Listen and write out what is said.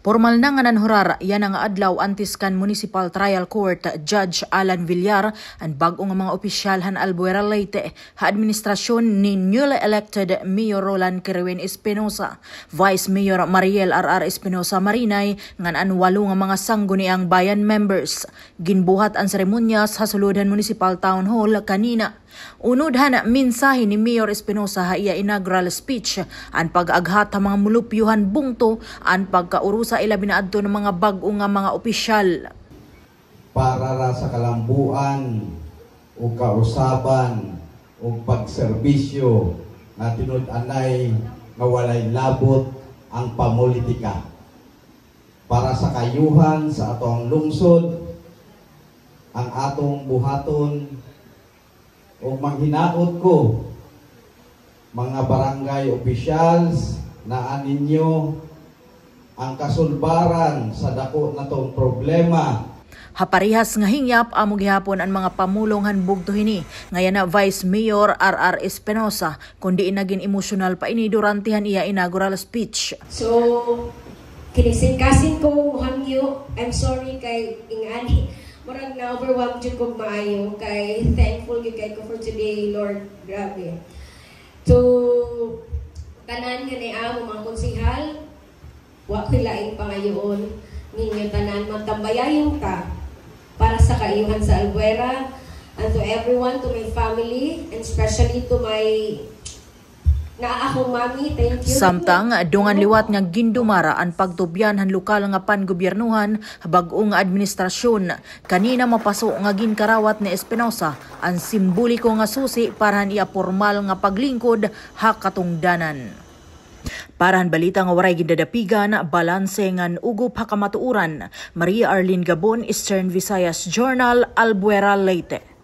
Formal na nga nanhurar yan ang adlaw Antiscan Municipal Trial Court Judge Alan Villar ang bag-o nga mga opisyal han Albuera Leyte ha administrasyon ni newly elected Mayor Roland Kerwin Espinosa, Vice Mayor Mariel R.R. Espinosa Marinay ngan walo nga mga sangguniang bayan members. Ginbuhat ang seremonyas sa Suludan Municipal Town Hall kanina. Unod han mensahe ni Mayor Espinosa ha iya inaugural speech ang pag-aghat sa mga mulupyuhan bungto ang pagkaurusa ila binaadto ng mga bag-o nga mga opisyal. Para ra sa kalambuan o kausaban o pagserbisyo na tinud-anay nga walay labot ang pamulitika. Para sa kayuhan sa atong lungsod, ang atong buhaton o manghinaot ko mga barangay officials na aninyo ang kasulbaran sa dako natong problema. Haparihas nga hingyap amo gihapon ang mga pamulong hanbugto hini ngayon na Vice Mayor R.R. Espinosa kundi naging emosyonal pa ini durante han iya inaugural speech. So kinisingkasin ko hangyo, I'm sorry kay ingani murag na overwhelmed jud ko maayo kay thankful gyud kay ko for today, Lord. Grabe. To tanan nga ni amo mga konsehal, wa ko'y laing pangayoon ninyo tanan magtambayayong ta para sa kaiyuhan sa Albuera, and to everyone, to my family, and especially to my akong mami, thank you. Samtang dungan liwat nga gindumara ang pagtubyan han lokal nga panggobyernuhan bag-o nga administrasyon. Kanina mapaso nga ginkarawat ni Espinosa ang simboliko nga susi para han iya formal nga paglingkod ha katungdanan. Para han balita nga waray gidadapigan, balanse ngan ugop ha kamatuuran. Maria Arlene Gabon, Eastern Visayas Journal, Albuera Leyte.